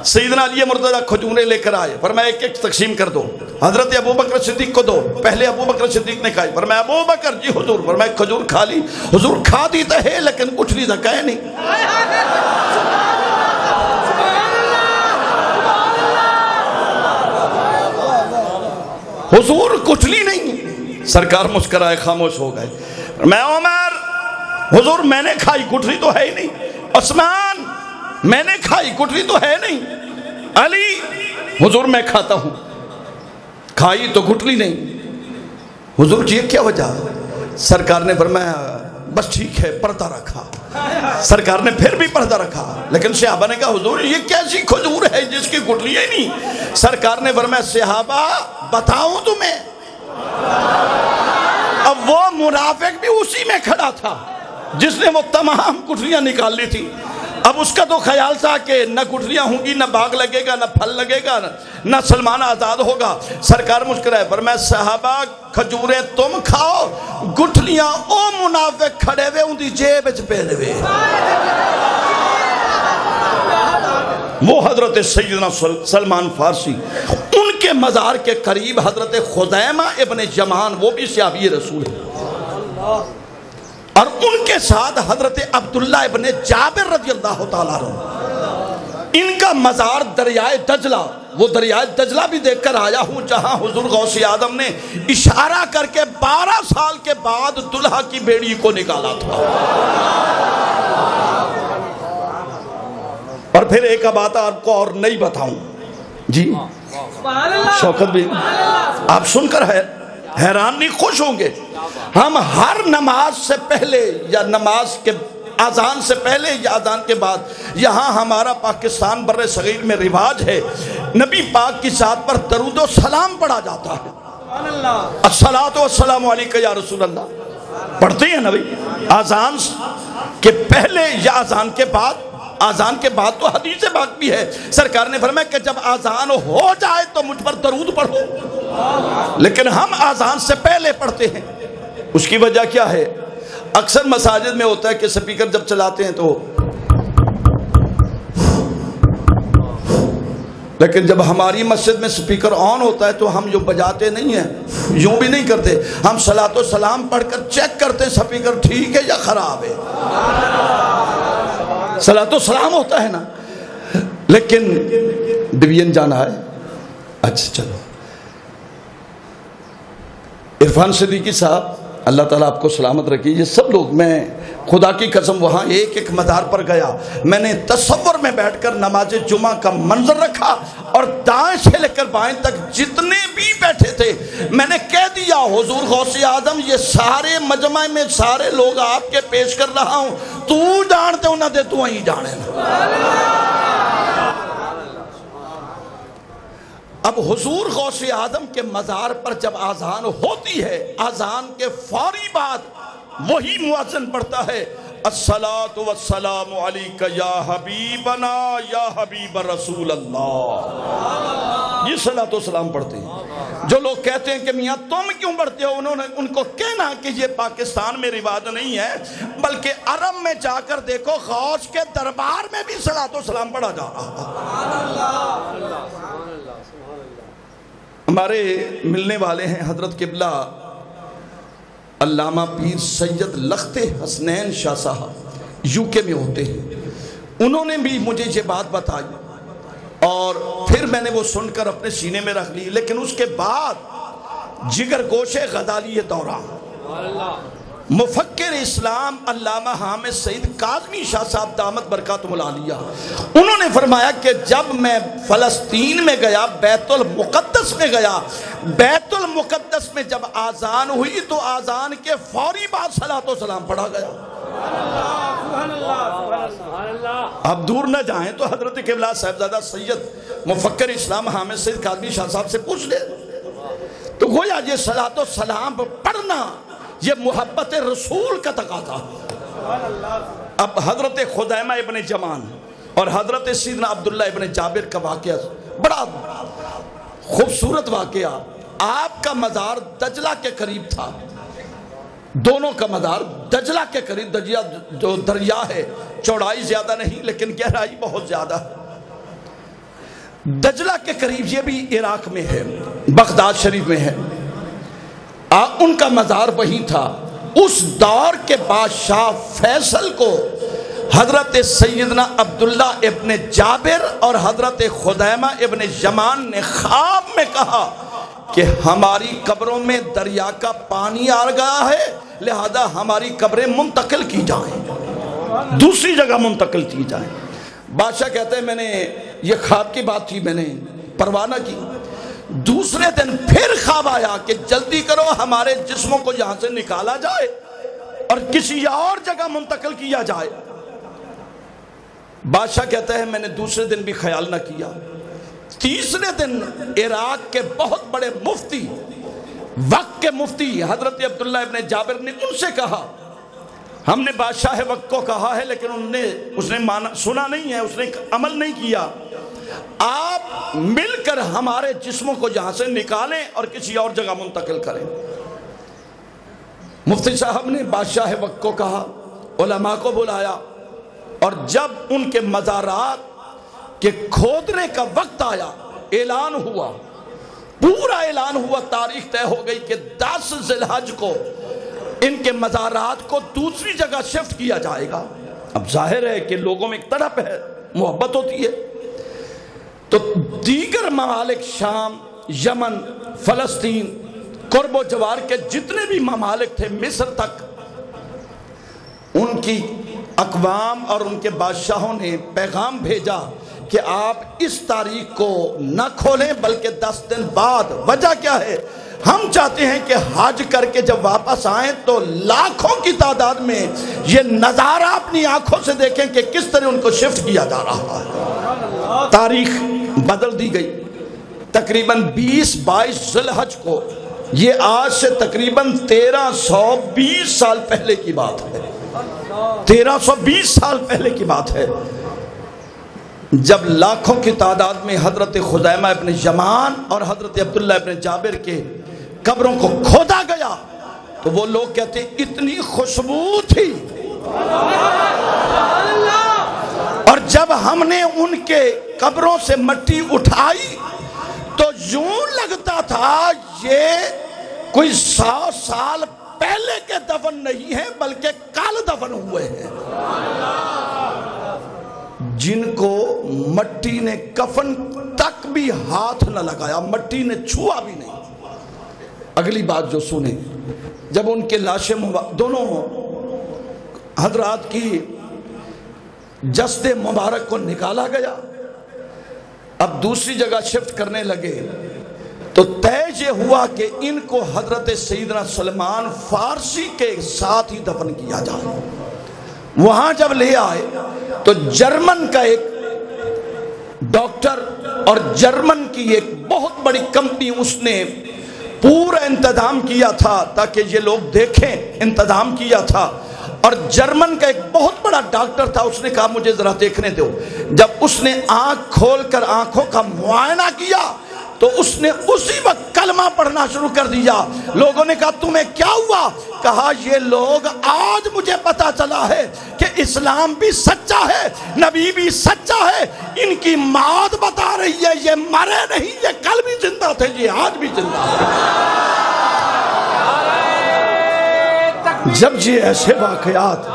سیدنا علی مرتضیٰ کھجوریں لے کر آئے. فرمایا ایک ایک تقسیم کر دو. حضرت ابو بکر صدیق کو دو. پہلے ابو بکر صدیق نے کھائی. فرمایا ابو بکر جی حضور. فرمایا کھجور کھا لی. حضور کھا دی تو ہے لیکن گٹھلی تو کہے نہیں. حضور گٹھلی نہیں. سرکار مسکرائے، خاموش ہو گئے. میں عمر، حضور میں نے کھائی، گٹھلی تو ہے ہی نہیں. عثمان میں نے کھائی، گٹھلی تو ہے نہیں. علی حضور میں کھاتا ہوں، کھائی تو گٹھلی نہیں. حضور جی کیا وجہ؟ سرکار نے فرمایا بس ٹھیک ہے، پردہ رکھا. سرکار نے پھر بھی پردہ رکھا، لیکن صحابہ نے کہا حضور یہ کیسی کھجور ہے جس کی گٹھلی ہی نہیں؟ سرکار نے فرمایا صحابہ بتاؤں تمہیں. اب وہ منافق بھی اسی میں کھڑا تھا جس نے وہ تمام گٹھلیاں نکال لی تھی. اب اس کا تو خیال تھا کہ نہ گٹھلیاں ہوں گی، نہ باغ لگے گا، نہ پھل لگے گا، نہ سلمان آزاد ہوگا. سرکار مسکرائے. فرمایا صحابہ کھجوریں تم کھاؤ، گٹھلیاں او منافق کھڑے ہوئے ان دی جیب وچ پے ہوئے. وہ حضرت سیدنا سلمان فارسی، ان کے مزار کے قریب حضرت خزیمہ ابن یمان، وہ بھی صحابی رسول ہے، اور ان کے ساتھ حضرت عبداللہ ابن جابر رضی اللہ تعالیٰ عنہ. ان کا مزار دریائے دجلہ، وہ دریائے دجلہ بھی دیکھ کر آیا ہوں جہاں حضور غوث اعظم نے اشارہ کر کے 12 سال کے بعد دلہا کی بیڑی کو نکالا تھا. اور پھر ایک بات آپ کو اور نہیں بتاؤں جی، شوکت بھی آپ سن کر حیران نہیں خوش ہوں گے. ہم ہر نماز سے پہلے یا نماز کے اذان سے پہلے یا اذان کے بعد یہاں ہمارا پاکستان بر صغیر میں رواج ہے نبی پاک کی ذات پر درود و سلام پڑھا جاتا ہے. الصلاۃ والسلام علیکہ یا رسول اللہ پڑھتے ہیں نبی اذان کے پہلے یا اذان کے بعد. اذان کے بعد تو حدیث پاک بھی ہے سرکار نے فرمایا کہ جب اذان ہو جائے تو مجھ پر درود پڑھو, لیکن ہم اذان سے پہلے پڑھتے ہیں. اس کی وجہ کیا ہے؟ اکثر مساجد میں ہوتا ہے کہ سپیکر جب چلاتے ہیں تو, لیکن جب ہماری مسجد میں سپیکر آن ہوتا ہے تو ہم جو بجاتے نہیں ہیں یوں بھی نہیں کرتے, ہم صلاۃ و سلام پڑھ کر چیک کرتے ہیں سپیکر ٹھیک ہے یا خراب ہے. صلاۃ و سلام ہوتا ہے نا, لیکن ڈویژن جانا ہے. اچھا چلو عرفان صدیقی صاحب اللہ تعالیٰ آپ کو سلامت رکھیے. یہ سب لوگ, میں خدا کی قسم وہاں ایک ایک مدار پر گیا, میں نے تصور میں بیٹھ کر نماز جمعہ کا منظر رکھا اور دائیں سے لے کر بائیں تک جتنے بھی بیٹھے تھے میں نے کہہ دیا حضور غوث اعظم یہ سارے مجمع میں سارے لوگ آپ کے پیش کر رہا ہوں, تو جانتے ہونا دے تو ہی جانے. اب حضور غوث اعظم کے مزار پر جب آذان ہوتی ہے, آذان کے فوری بعد وہی مؤذن پڑھتا ہے الصلاۃ والسلام علیکہ یا حبیبنا یا حبیب رسول اللہ. یہ صلاۃ و سلام پڑھتے ہیں. جو لوگ کہتے ہیں کہ میاں تم کیوں پڑھتے ہو, انہوں نے ان کو کہنا کہ یہ پاکستان میں رواج نہیں ہے, بلکہ عرب میں جا کر دیکھو غوث کے دربار میں بھی صلاۃ و سلام پڑھا جا رہا. ہمارے ملنے والے ہیں حضرت قبلہ علامہ پیر سید لخت حسنین شاہ صاحب, یو کے میں ہوتے ہیں. انہوں نے بھی مجھے یہ بات بتائی اور پھر میں نے وہ سن کر اپنے سینے میں رکھ لی. لیکن اس کے بعد جگر گوش غزالی دورہ مفکر اسلام علامہ حامد سعید کاظمی شاہ صاحب دامت برکاتہم العالیہ, انہوں نے فرمایا کہ جب میں فلسطین میں گیا, بیت المقدس میں گیا, بیت المقدس میں جب آذان ہوئی تو آذان کے فوری بعد صلاۃ و سلام پڑھا گیا. آپ دور نہ جائیں تو حضرت قبلہ صاحبزادہ سید مفکر اسلام حامد سعید کاظمی شاہ صاحب سے پوچھ لے, تو گویا یہ صلاۃ و سلام پڑھنا یہ محبت رسول کا تقاضا. اب حضرت خدیمہ ابن جمان اور حضرت سیدنا عبداللہ ابن جابر کا واقعہ بڑا خوبصورت واقعہ. آپ کا مزار دجلہ کے قریب تھا, دونوں کا مزار دجلہ کے قریب. دجلہ جو دریا ہے چوڑائی زیادہ نہیں لیکن گہرائی بہت زیادہ ہے. دجلہ کے قریب, یہ بھی عراق میں ہے, بغداد شریف میں ہے. ان کا مزار وہی تھا. اس دور کے بادشاہ فیصل کو حضرت سیدنا عبداللہ ابن جابر اور حضرت خدیمہ ابن جمان نے خواب میں کہا کہ ہماری قبروں میں دریا کا پانی آ گیا ہے, لہذا ہماری قبریں منتقل کی جائیں, دوسری جگہ منتقل کی جائیں. بادشاہ کہتے ہیں میں نے یہ خواب کی بات تھی, میں نے پرواہ نہ کی. دوسرے دن پھر خواب آیا کہ جلدی کرو ہمارے جسموں کو یہاں سے نکالا جائے اور کسی اور جگہ منتقل کیا جائے. بادشاہ کہتا ہے میں نے دوسرے دن بھی خیال نہ کیا. تیسرے دن عراق کے بہت بڑے مفتی, وقت کے مفتی حضرت عبداللہ ابن جابر نے ان سے کہا, ہم نے بادشاہ وقت کو کہا ہے لیکن اس نے سنا نہیں ہے, اس نے عمل نہیں کیا. آپ مل کر ہمارے جسموں کو یہاں سے نکالیں اور کسی اور جگہ منتقل کریں. مفتی صاحب نے بادشاہ وقت کو کہا, علماء کو بلایا, اور جب ان کے مزارات کے کھودنے کا وقت آیا, اعلان ہوا, پورا اعلان ہوا, تاریخ طے ہو گئی کہ 10 ذی الحج کو ان کے مزارات کو دوسری جگہ شفٹ کیا جائے گا. اب ظاہر ہے کہ لوگوں میں ایک تڑپ ہے, محبت ہوتی ہے. تو دیگر ممالک شام, یمن, فلسطین, قرب و جوار کے جتنے بھی ممالک تھے, مصر تک, ان کی اقوام اور ان کے بادشاہوں نے پیغام بھیجا کہ آپ اس تاریخ کو نہ کھولیں بلکہ 10 دن بعد. وجہ کیا ہے؟ ہم چاہتے ہیں کہ حج کر کے جب واپس آئیں تو لاکھوں کی تعداد میں یہ نظارہ اپنی آنکھوں سے دیکھیں کہ کس طرح ان کو شفٹ کیا جا رہا ہے. تاریخ بدل دی گئی. تقریباً 22 ذی الحج کو، یہ آج سے تقریباً 1320 سال پہلے کی بات ہے. 1320 سال پہلے کی بات ہے، جب لاکھوں کی تعداد میں حضرت خزیمہ ابن یمان اور حضرت عبداللہ ابن جابر کے قبروں کو کھودا گیا تو وہ لوگ کہتے ہیں اتنی خوشبو تھی. اور جب ہم نے ان کے قبروں سے مٹی اٹھائی تو یوں لگتا تھا یہ کوئی 100 سال پہلے کے دفن نہیں ہیں بلکہ کل دفن ہوئے ہیں. جن کو مٹی نے کفن تک بھی ہاتھ نہ لگایا، مٹی نے چھوا بھی نہیں. اگلی بات جو سنیں، جب ان کے لاشیں دونوں حضرات کی جسد مبارک کو نکالا گیا، اب دوسری جگہ شفٹ کرنے لگے تو طے یہ ہوا کہ ان کو حضرت سیدنا سلمان فارسی کے ساتھ ہی دفن کیا جائے. وہاں جب لے آئے تو جرمن کا ایک ڈاکٹر اور جرمن کی ایک بہت بڑی کمپنی، اس نے پورا انتظام کیا تھا تاکہ یہ لوگ دیکھیں، انتظام کیا تھا. اور جرمن کا ایک بہت بڑا ڈاکٹر تھا، اس نے کہا مجھے ذرا دیکھنے دو. جب اس نے آنکھ کھول کر آنکھوں کا معائنہ کیا تو اس نے اسی وقت کلمہ پڑھنا شروع کر دیا. لوگوں نے کہا تمہیں کیا ہوا؟ کہا یہ لوگ آج مجھے پتا چلا ہے کہ اسلام بھی سچا ہے، نبی بھی سچا ہے. ان کی مات بتا رہی ہے یہ مرے نہیں، یہ کل بھی زندہ تھے، یہ آج بھی زندہ ہے. جب یہ ایسے واقعات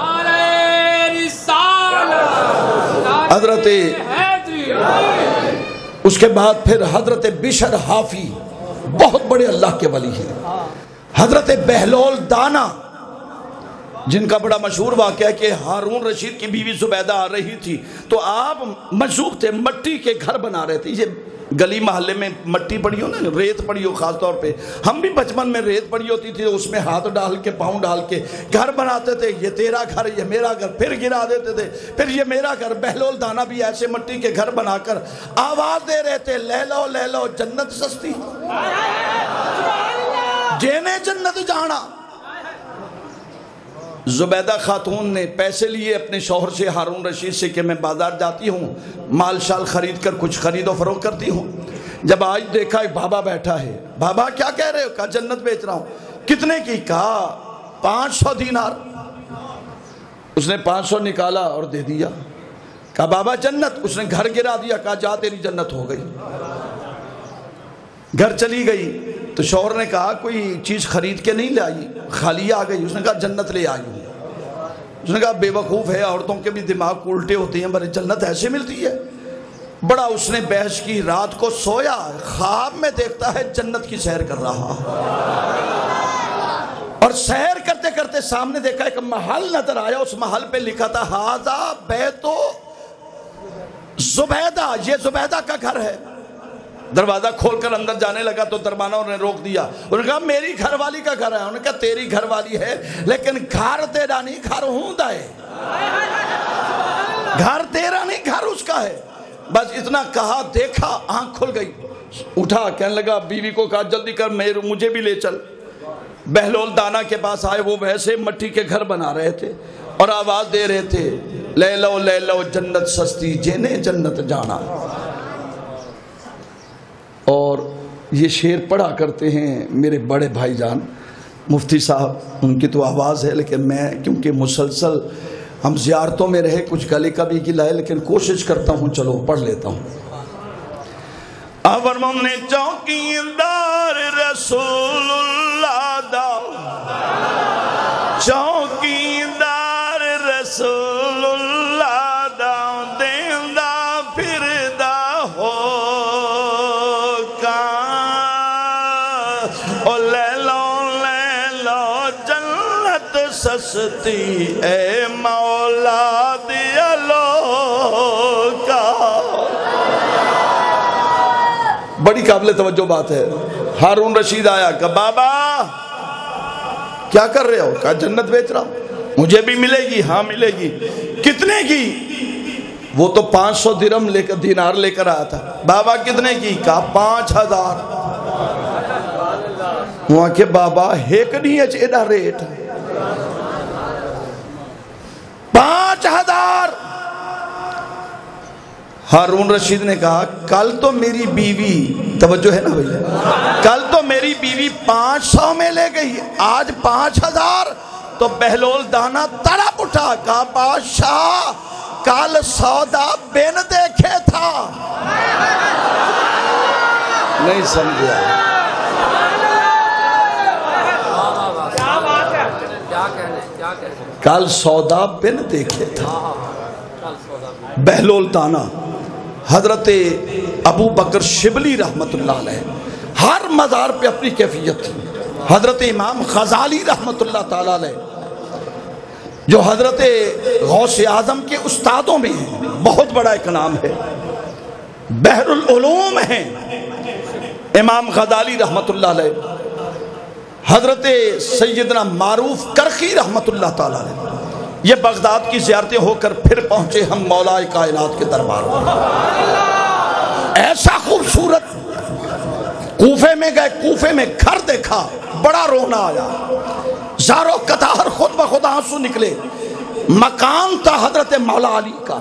حضرت اس کے بعد پھر حضرت بشر حافی بہت بڑے اللہ کے ولی ہیں. حضرت بہلول دانا جن کا بڑا مشہور واقعہ ہے کہ ہارون رشید کی بیوی زبیدہ آ رہی تھی تو آپ مجذوب تھے، مٹی کے گھر بنا رہے تھے. یہ گلی محلے میں مٹی پڑی ہو نا، ریت پڑی ہو، خاص طور پہ ہم بھی بچپن میں ریت پڑی ہوتی تھی، اس میں ہاتھ ڈال کے پاؤں ڈال کے گھر بناتے تھے. یہ تیرا گھر، یہ میرا گھر، پھر گرا دیتے تھے، پھر یہ میرا گھر. بہلول دانا بھی ایسے مٹی کے گھر بنا کر آواز دے رہے تھے لے لو جنت سستی، جینے جنت جانا. زبیدہ خاتون نے پیسے لیے اپنے شوہر سے، ہارون رشید سے، کہ میں بازار جاتی ہوں، مال شال خرید کر کچھ خرید و فروخت کرتی ہوں. جب آج دیکھا ایک بابا بیٹھا ہے. بابا کیا کہہ رہے ہو؟ کہا جنت بیچ رہا ہوں. کتنے کی؟ کہا 500 دینار. اس نے 500 نکالا اور دے دیا. کہا بابا جنت. اس نے گھر گرا دیا. کہا جا تیری جنت ہو گئی. گھر چلی گئی تو شوہر نے کہا کوئی چیز خرید کے نہیں لائی، خالی آ گئی. اس نے کہا جنت لے آئی ہوں. اس نے کہا بے وقوف ہے، عورتوں کے بھی دماغ الٹے ہوتے ہیں، بڑے جنت ایسے ملتی ہے. بڑا اس نے بحث کی. رات کو سویا، خواب میں دیکھتا ہے جنت کی سیر کر رہا، اور سیر کرتے کرتے سامنے دیکھا ایک محل نظر آیا. اس محل پہ لکھا تھا ھذا بیت زبیدہ، یہ زبیدہ کا گھر ہے. دروازہ کھول کر اندر جانے لگا تو دربانوں نے روک دیا. انہوں نے کہا میری گھر والی کا گھر ہے. انہوں نے کہا تیری گھر والی ہے لیکن گھر تیرا نہیں، گھر ہوندا ہے. گھر تیرا نہیں، گھر اس کا ہے. بس اتنا کہا، دیکھا، آنکھ کھل گئی. اٹھا، کہنے لگا بیوی کو کہا جلدی کر مجھے بھی لے چل. بہلول دانا کے پاس آئے. وہ ویسے مٹی کے گھر بنا رہے تھے اور آواز دے رہے تھے لے لو جنت سستی، جینے جنت جانا. اور یہ شعر پڑھا کرتے ہیں میرے بڑے بھائی جان مفتی صاحب. ان کی تو آواز ہے لیکن میں کیونکہ مسلسل ہم زیارتوں میں رہے، کچھ گلے کا بھی گلا ہے لیکن کوشش کرتا ہوں چلو پڑھ لیتا ہوں. اور ہم نے چوکیدار رسول اللہ دا، چوکیدار رسول اللہ دا، دیندہ پھردہ ہو سستی اے مولا دیا لوکا. بڑی قابل توجہ بات ہے. ہارون رشید آیا کہ بابا کیا کر رہے ہو؟ کہا جنت بیچ رہا ہوں. مجھے بھی ملے گی؟ ہاں ملے گی. کتنے کی؟ وہ تو 500 درہم لے کر دینار لے کر آیا تھا. بابا کتنے کی؟ کہا 5000. وہاں کے بابا ایک نہیں ہے ایڈا ریٹ 5000. ہارون رشید نے کہا کل تو میری بیوی، توجہ ہے نا بھئی، کل تو میری بیوی 500 میں لے گئی، آج 5000. تو بہلول دانا تڑپ اٹھا. کہا بادشاہ کل سودا بن دیکھے تھا. نہیں سمجھا. کل سودا بن دیکھے تھا. بہلول دانا حضرت ابو بکر شبلی رحمت اللہ علیہ، ہر مزار پہ اپنی کیفیت تھی. حضرت امام غزالی رحمت اللہ تعالیٰ علیہ جو حضرت غوث اعظم کے استادوں میں ہیں، بہت بڑا ایک نام ہے، بحر العلوم ہیں امام غزالی رحمت اللہ علیہ. حضرت سیدنا معروف کرخی رحمت اللہ تعالیٰ علیہ، یہ بغداد کی زیارتیں ہو کر پھر پہنچے ہم مولا کائنات کے دربار میں. ایسا خوبصورت. کوفے میں گئے، کوفے میں گھر دیکھا، بڑا رونا آیا، زارو قطار خود بخود آنسو نکلے. مکان تھا حضرت مولا علی کا.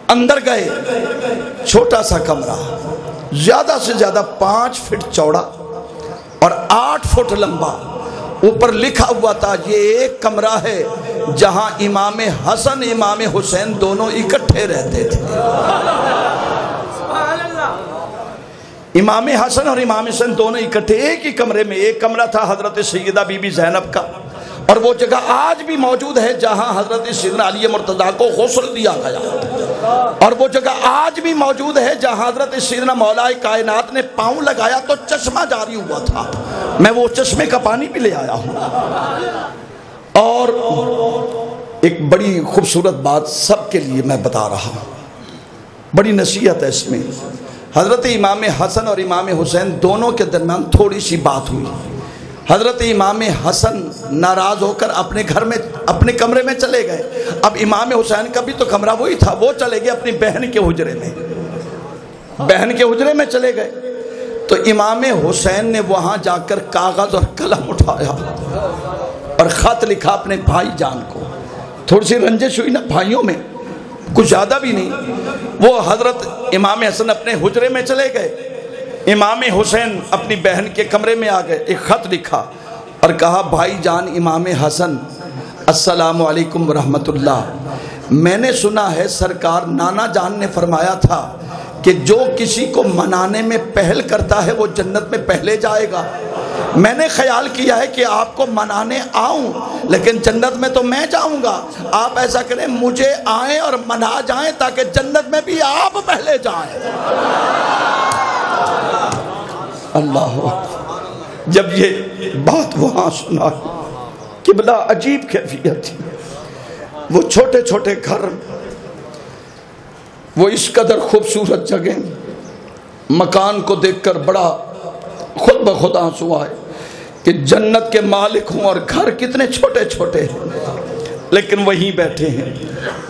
اندر گئے، چھوٹا سا کمرہ، زیادہ سے زیادہ 5 فٹ چوڑا اور 8 فٹ لمبا. اوپر لکھا ہوا تھا یہ ایک کمرہ ہے جہاں امام حسن امام حسین دونوں اکٹھے رہتے تھے. امام حسن اور امام حسین دونوں اکٹھے ایک ہی کمرے میں. ایک کمرہ تھا حضرت سیدہ بی بی زینب کا، اور وہ جگہ آج بھی موجود ہے جہاں حضرت سیدنا علی مرتضیٰ کو غسل دیا گیا، اور وہ جگہ آج بھی موجود ہے جہاں حضرت سیدنا مولا کائنات نے پاؤں لگایا تو چشمہ جاری ہوا تھا. میں وہ چشمے کا پانی بھی لے آیا ہوں. اور ایک بڑی خوبصورت بات سب کے لیے میں بتا رہا ہوں، بڑی نصیحت ہے اس میں. حضرت امام حسن اور امام حسین دونوں کے درمیان تھوڑی سی بات ہوئی. حضرت امام حسن ناراض ہو کر اپنے گھر میں اپنے کمرے میں چلے گئے. اب امام حسین کا بھی تو کمرہ وہی تھا، وہ چلے گئے اپنی بہن کے حجرے میں. بہن کے حجرے میں چلے گئے تو امام حسین نے وہاں جا کر کاغذ اور قلم اٹھایا اور خط لکھا اپنے بھائی جان کو. تھوڑی سی رنجش ہوئی نا بھائیوں میں، کچھ زیادہ بھی نہیں. وہ حضرت امام حسن اپنے حجرے میں چلے گئے، امام حسین اپنی بہن کے کمرے میں آ گئے. ایک خط لکھا اور کہا بھائی جان امام حسن السلام علیکم ورحمت اللہ. میں نے سنا ہے سرکار نانا جان نے فرمایا تھا کہ جو کسی کو منانے میں پہل کرتا ہے وہ جنت میں پہلے جائے گا. میں نے خیال کیا ہے کہ آپ کو منانے آؤں، لیکن جنت میں تو میں جاؤں گا. آپ ایسا کریں مجھے آئیں اور منا جائیں تاکہ جنت میں بھی آپ پہلے جائیں. اللہ. جب یہ بات وہاں سنا کہ بلا عجیب کیفیت تھی. وہ چھوٹے چھوٹے گھر، وہ اس قدر خوبصورت جگہ، مکان کو دیکھ کر بڑا خود بخود آنسو آئے کہ جنت کے مالک ہوں اور گھر کتنے چھوٹے چھوٹے ہیں، لیکن وہیں بیٹھے ہیں.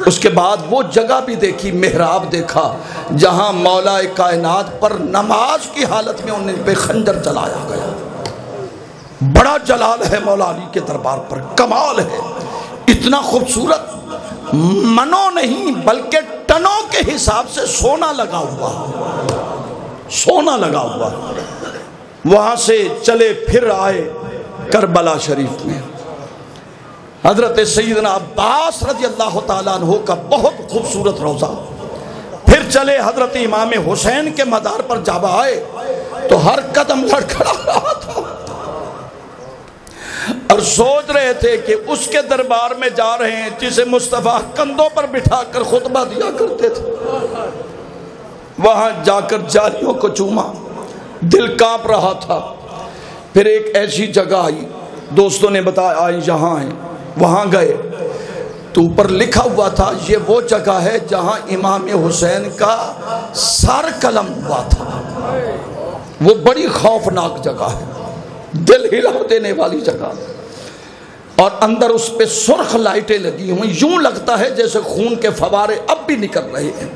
اس کے بعد وہ جگہ بھی دیکھی، محراب دیکھا جہاں مولا کائنات پر نماز کی حالت میں انہیں پہ خنجر چلایا گیا. بڑا جلال ہے مولا علی کے دربار پر، کمال ہے. اتنا خوبصورت، منوں نہیں بلکہ ٹنوں کے حساب سے سونا لگا ہوا، سونا لگا ہوا. وہاں سے چلے پھر آئے کربلا شریف میں. حضرت سیدنا عباس رضی اللہ تعالیٰ عنہ کا بہت خوبصورت روضہ. پھر چلے حضرت امام حسین کے مزار پر جب آئے تو ہر قدم لڑکھڑا رہا تھا اور سوچ رہے تھے کہ اس کے دربار میں جا رہے ہیں جسے مصطفیٰ کندھوں پر بٹھا کر خطبہ دیا کرتے تھے. وہاں جا کر جاریوں کو چوما، دل کانپ رہا تھا. پھر ایک ایسی جگہ آئی، دوستوں نے بتایا آئی یہاں ہیں. وہاں گئے تو اوپر لکھا ہوا تھا یہ وہ جگہ ہے جہاں امام حسین کا سر قلم ہوا تھا. وہ بڑی خوفناک جگہ ہے، دل ہلا دینے والی جگہ، اور اندر اس پہ سرخ لائٹیں لگی ہوئی، یوں لگتا ہے جیسے خون کے فوارے اب بھی نکل رہے ہیں۔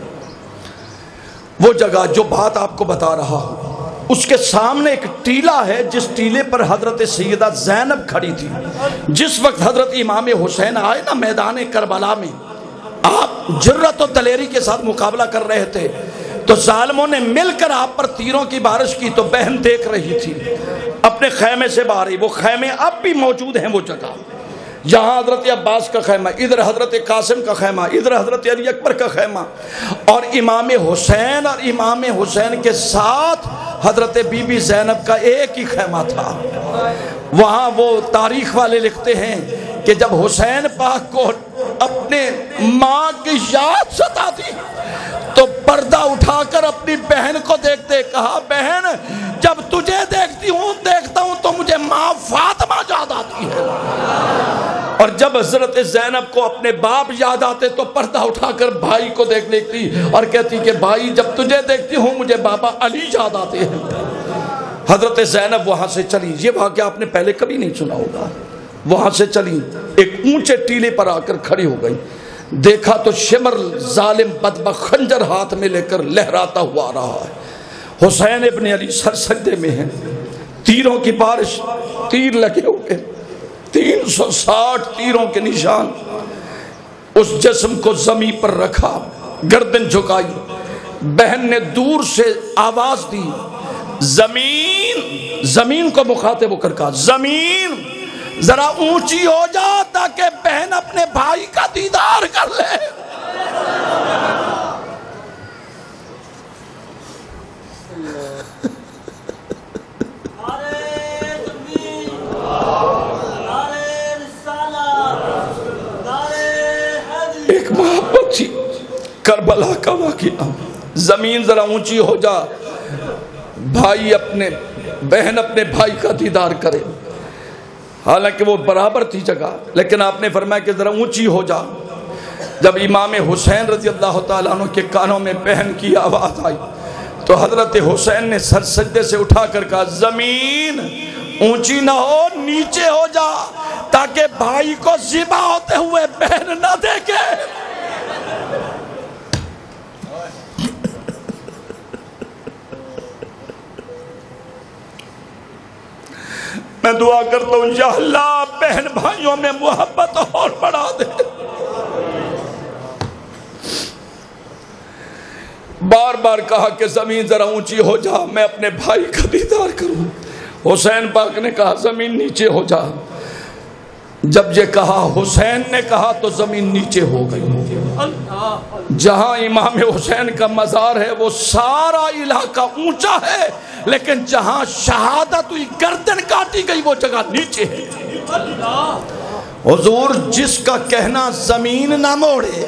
وہ جگہ جو بات آپ کو بتا رہا ہوں، اس کے سامنے ایک ٹیلہ ہے، جس ٹیلے پر حضرت سیدہ زینب کھڑی تھی۔ جس وقت حضرت امام حسین آئے نا میدان کربلا میں، آپ جرت و دلیری کے ساتھ مقابلہ کر رہے تھے، تو ظالموں نے مل کر آپ پر تیروں کی بارش کی، تو بہن دیکھ رہی تھی اپنے خیمے سے باہر ہی۔ وہ خیمے اب بھی موجود ہیں، وہ جگہ جہاں حضرت عباس کا خیمہ، ادھر حضرت قاسم کا خیمہ، ادھر حضرت علی اکبر کا خیمہ، اور امام حسین کے ساتھ حضرت بی بی زینب کا ایک ہی خیمہ تھا۔ وہاں وہ تاریخ والے لکھتے ہیں کہ جب حسین پاک کو اپنے ماں کی یاد ستاتی تو پردہ اٹھا کر اپنی بہن کو دیکھتے کہا، بہن جب تجھے دیکھتا ہوں تو مجھے ماں فاطمہ یاد آتی ہے، اور جب حضرت زینب کو اپنے باپ یاد آتے تو پردہ اٹھا کر بھائی کو دیکھ لیتی اور کہتی کہ بھائی جب تجھے دیکھتی ہوں مجھے بابا علی یاد آتے ہیں۔ حضرت زینب وہاں سے چلی، یہ واقعہ آپ نے پہلے کبھی نہیں سنا ہوگا، وہاں سے چلی، ایک اونچے ٹیلے پر آ کر کھڑی ہو گئی، دیکھا تو شمر ظالم بدبخت خنجر ہاتھ میں لے کر لہراتا ہوا آ رہا ہے۔ حسین ابن علی سر سجدے میں ہیں، تیروں کی بارش، تیر لگے ہوئے، 360 تیروں کے نشان۔ اس جسم کو زمین پر رکھا، گردن جھکائی، بہن نے دور سے آواز دی، زمین کو مخاطب ہو کر کہا، زمین ذرا اونچی ہو جا تاکہ بہن اپنے بھائی کا دیدار کر لے۔ ایک محبت تھی، کربلا کا واقعہ، زمین ذرا اونچی ہو جا، بہن اپنے بھائی کا دیدار کرے۔ حالانکہ وہ برابر تھی جگہ، لیکن آپ نے فرمایا کہ ذرا اونچی ہو جا۔ جب امام حسین رضی اللہ تعالیٰ عنہ کے کانوں میں بہن کی آواز آئی تو حضرت حسین نے سر سجدے سے اٹھا کر کہا، زمین اونچی نہ ہو، نیچے ہو جا تاکہ بھائی کو ذبح ہوتے ہوئے بہن نہ دیکھے۔ میں دعا کرتا ہوں یا اللہ بہن بھائیوں میں محبت اور بڑھا دے۔ بار بار کہا کہ زمین ذرا اونچی ہو جا، میں اپنے بھائی کا دیدار کروں۔ حسین پاک نے کہا زمین نیچے ہو جا۔ جب یہ کہا حسین نے کہا تو زمین نیچے ہو گئی۔ جہاں امام حسین کا مزار ہے وہ سارا علاقہ اونچا ہے، لیکن جہاں شہادت ہوئی گردن کاٹی گئی وہ جگہ نیچے ہے۔ حضور جس کا کہنا زمین نہ موڑے،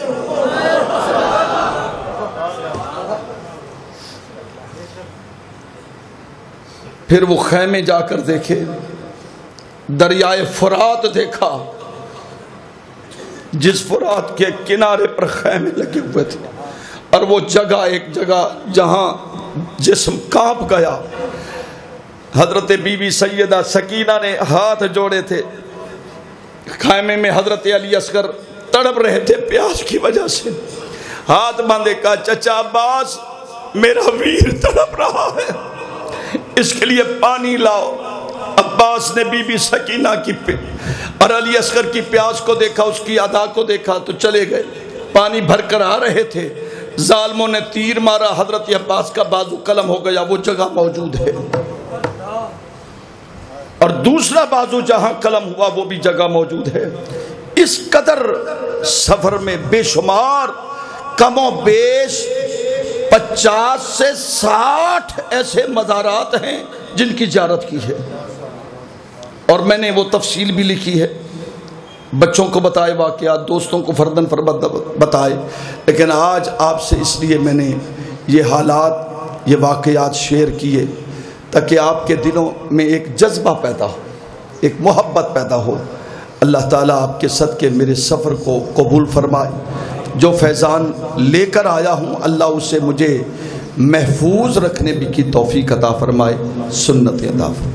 پھر وہ خیمے جا کر دیکھے، دریائے فرات دیکھا، جس فرات کے کنارے پر خیمے لگے ہوئے تھے، اور وہ جگہ ایک جگہ جہاں جسم کانپ گیا۔ حضرت بی بی سیدہ سکینہ نے ہاتھ جوڑے تھے، خیمے میں حضرت علی اصغر تڑپ رہے تھے پیاس کی وجہ سے، ہاتھ باندھے کہا چچا عباس میرا ویر تڑپ رہا ہے، اس کے لیے پانی لاؤ۔ عباس نے بی بی سکینہ کی اور علی اصغر کی پیاس کو دیکھا، اس کی ادا کو دیکھا تو چلے گئے۔ پانی بھر کر آ رہے تھے، ظالموں نے تیر مارا، حضرت عباس کا بازو قلم ہو گیا، وہ جگہ موجود ہے، اور دوسرا بازو جہاں قلم ہوا وہ بھی جگہ موجود ہے۔ اس قدر سفر میں بے شمار کم و بیش 50 سے 60 ایسے مزارات ہیں جن کی زیارت کی ہے، اور میں نے وہ تفصیل بھی لکھی ہے، بچوں کو بتائے واقعات، دوستوں کو فرداً فرد بتائے، لیکن آج آپ سے اس لیے میں نے یہ حالات، یہ واقعات شیئر کیے تاکہ آپ کے دلوں میں ایک جذبہ پیدا ہو، ایک محبت پیدا ہو۔ اللہ تعالیٰ آپ کے صدقے میرے سفر کو قبول فرمائے۔ جو فیضان لے کر آیا ہوں اللہ اسے مجھے محفوظ رکھنے بھی کی توفیق عطا فرمائے، سنت عطا فرمائے۔